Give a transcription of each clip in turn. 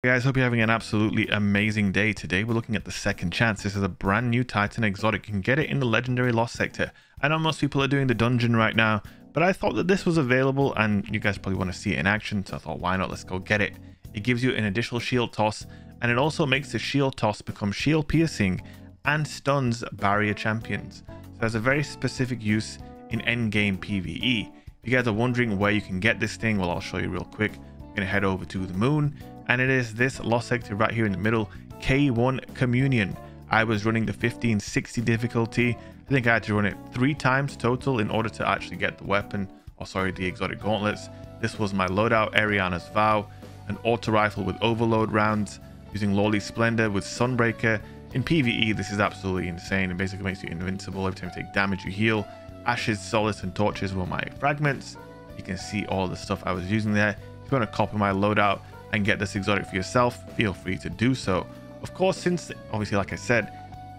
Hey guys, hope you're having an absolutely amazing day. Today we're looking at the Second Chance. This is a brand new Titan exotic. You can get it in the legendary Lost sector. I know most people are doing the dungeon right now, but I thought that this was available and you guys probably want to see it in action, so I thought why not, let's go get it. It gives you an additional shield toss, and it also makes the shield toss become shield piercing and stuns barrier champions. So it has a very specific use in endgame PvE. If you guys are wondering where you can get this thing, well, I'll show you real quick. I'm gonna head over to the moon, and it is this Lost sector right here in the middle, K1 Communion. I was running the 1560 difficulty. I think I had to run it 3 times total in order to actually get the weapon, or sorry, the exotic gauntlets. This was my loadout, Ariana's Vow, an auto rifle with overload rounds, using Lawley Splendor with Sunbreaker. In PvE, this is absolutely insane. It basically makes you invincible. Every time you take damage, you heal. Ashes, Solace, and Torches were my fragments. You can see all the stuff I was using there. If you want to copy my loadout and get this exotic for yourself, feel free to do so. Of course, since obviously, like I said,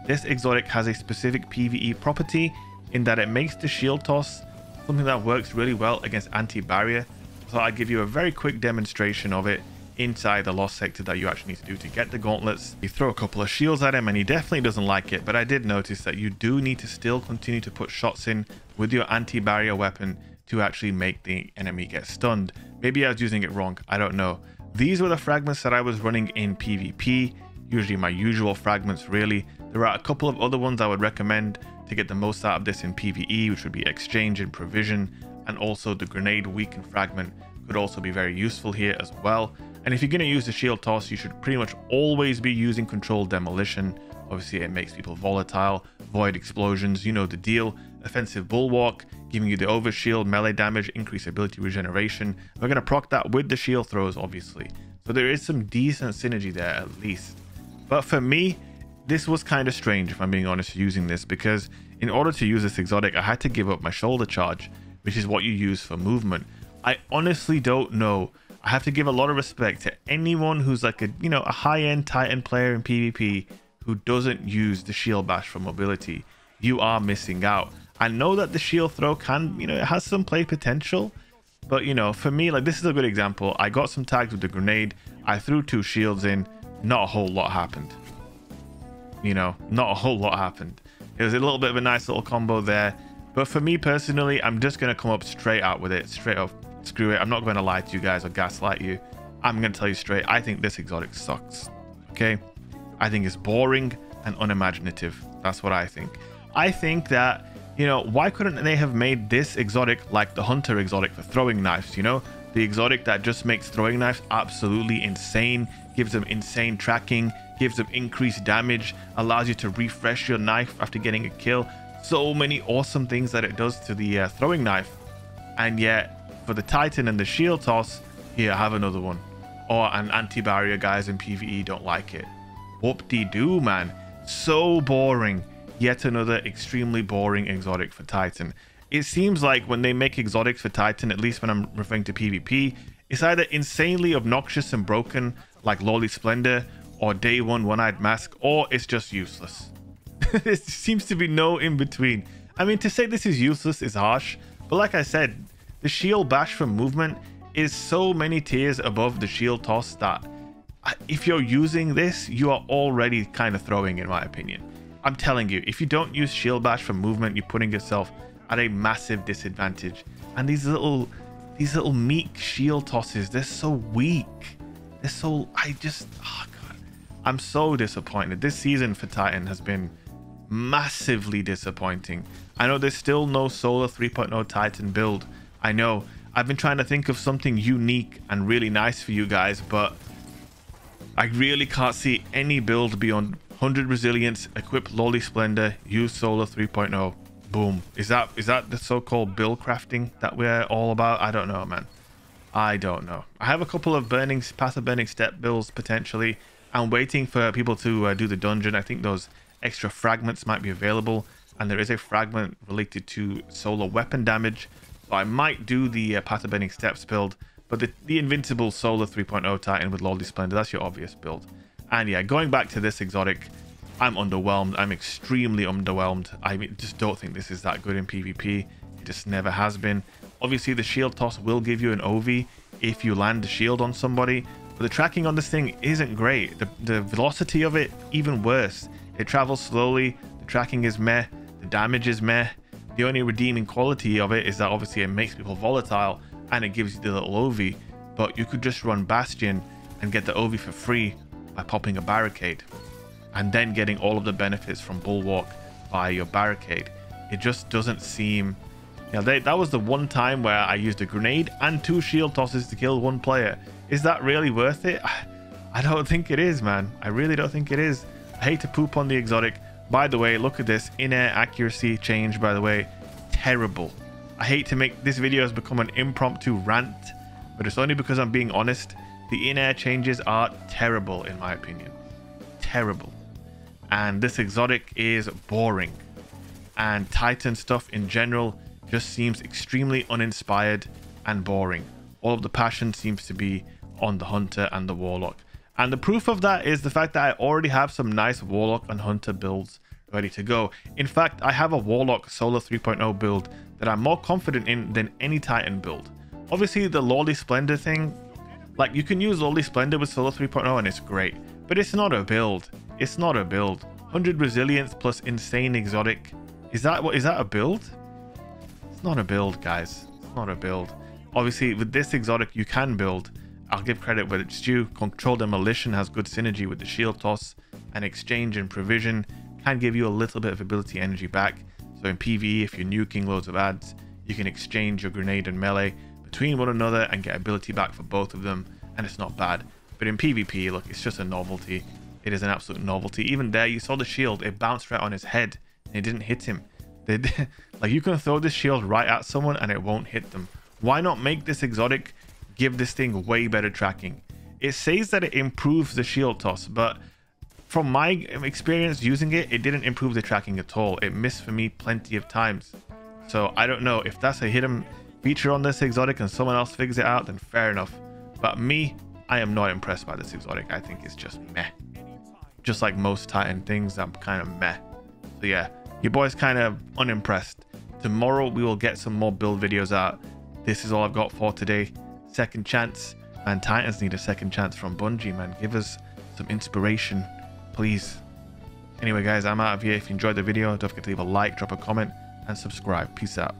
this exotic has a specific PvE property in that it makes the shield toss something that works really well against anti-barrier. So I'll give you a very quick demonstration of it inside the Lost sector that you actually need to do to get the gauntlets. You throw a couple of shields at him and he definitely doesn't like it, but I did notice that you do need to still continue to put shots in with your anti-barrier weapon to actually make the enemy get stunned. Maybe I was using it wrong, I don't know. These were the fragments that I was running in PvP, usually my usual fragments really. There are a couple of other ones I would recommend to get the most out of this in PvE, which would be Exchange and Provision, and also the Grenade Weaken fragment could also be very useful here as well. And if you're going to use the shield toss, you should pretty much always be using Controlled Demolition. Obviously it makes people volatile, Void Explosions, you know the deal. Offensive Bulwark, giving you the overshield, melee damage, increased ability regeneration. We're going to proc that with the shield throws, obviously. So there is some decent synergy there at least. But for me, this was kind of strange, if I'm being honest, using this, because in order to use this exotic, I had to give up my shoulder charge, which is what you use for movement. I honestly don't know. I have to give a lot of respect to anyone who's like a high-end Titan player in PvP who doesn't use the shield bash for mobility. You are missing out. I know that the shield throw can, it has some play potential, but for me, like, this is a good example. I got some tags with the grenade. I threw 2 shields in. Not a whole lot happened. Not a whole lot happened. It was a little bit of a nice little combo there. But for me personally, I'm just going to come up straight out with it. Straight up. Screw it. I'm not going to lie to you guys or gaslight you. I'm going to tell you straight. I think this exotic sucks. Okay? I think it's boring and unimaginative. That's what I think. I think that, why couldn't they have made this exotic like the Hunter exotic for throwing knives, the exotic that just makes throwing knives absolutely insane, gives them insane tracking, gives them increased damage, allows you to refresh your knife after getting a kill. So many awesome things that it does to the throwing knife. And yet, for the Titan and the shield toss, here, have another one. Or an anti-barrier guys in PvE don't like it. Whoop-de-doo, man. So boring. Yet another extremely boring exotic for Titan. It seems like when they make exotics for Titan, at least when I'm referring to PvP, it's either insanely obnoxious and broken, like Lawley Splendor, or Day 1 One-Eyed Mask, or it's just useless. There seems to be no in-between. I mean, to say this is useless is harsh, but like I said, the shield bash for movement is so many tiers above the shield toss that if you're using this, you are already kind of throwing, in my opinion. I'm telling you, if you don't use shield bash for movement, you're putting yourself at a massive disadvantage. And these little meek shield tosses, they're so weak. They're so, oh God, I'm so disappointed. This season for Titan has been massively disappointing. I know there's still no Solar 3.0 Titan build. I know. I've been trying to think of something unique and really nice for you guys, but I really can't see any build beyond 100 resilience, equip Lawley Splendor, use Solar 3.0. Boom. Is that the so-called build crafting that we're all about? I don't know, man. I don't know. I have a couple of passive burning step builds potentially. I'm waiting for people to do the dungeon. I think those extra fragments might be available, and there is a fragment related to solar weapon damage. So I might do the passive burning steps build, but the invincible Solar 3.0 Titan with Lawley Splendor, that's your obvious build. And yeah, going back to this exotic, I'm underwhelmed. I'm extremely underwhelmed. I just don't think this is that good in PvP. It just never has been. Obviously, the shield toss will give you an OV if you land the shield on somebody, but the tracking on this thing isn't great. The velocity of it, even worse. It travels slowly, the tracking is meh, the damage is meh. The only redeeming quality of it is that obviously it makes people volatile and it gives you the little OV, but you could just run Bastion and get the OV for free by popping a barricade and then getting all of the benefits from Bulwark via your barricade. It just doesn't seem, you know, that was the one time where I used a grenade and 2 shield tosses to kill 1 player. Is that really worth it? I don't think it is, man. I really don't think it is. I hate to poop on the exotic. By the way, look at this in-air accuracy change, by the way. Terrible. I hate to make this video has become an impromptu rant, but it's only because I'm being honest. The in-air changes are terrible in my opinion. Terrible. And this exotic is boring. And Titan stuff in general just seems extremely uninspired and boring. All of the passion seems to be on the Hunter and the Warlock. And the proof of that is the fact that I already have some nice Warlock and Hunter builds ready to go. In fact, I have a Warlock Solo 3.0 build that I'm more confident in than any Titan build. Obviously, the Lordly Splendor thing, like you can use Lordly Splendor with Solo 3.0 and it's great, but it's not a build. It's not a build. 100 resilience plus insane exotic. Is that a build? It's not a build, guys. It's not a build. Obviously, with this exotic, you can build. I'll give credit where it's due. Control Demolition has good synergy with the shield toss, and exchange and provision can give you a little bit of ability energy back. So in PvE, if you're nuking loads of ads, you can exchange your grenade and melee between one another and get ability back for both of them, and it's not bad. But in PvP, look, it's just a novelty. It is an absolute novelty. Even there, you saw the shield, it bounced right on his head and it didn't hit him. Like, you can throw this shield right at someone and it won't hit them. Why not make this exotic give this thing way better tracking? It says that it improves the shield toss, but from my experience using it, it didn't improve the tracking at all. It missed for me plenty of times. So I don't know if that's a hidden feature on this exotic and someone else figures it out, then fair enough. But me, I am not impressed by this exotic. I think it's just meh. Just like most Titan things, I'm kind of meh. So yeah, your boy's kind of unimpressed. Tomorrow we will get some more build videos out. This is all I've got for today. Second chance, man. Titans need a second chance from Bungie, man. Give us some inspiration, please. Anyway, guys, I'm out of here. If you enjoyed the video, don't forget to leave a like, drop a comment, and subscribe. Peace out.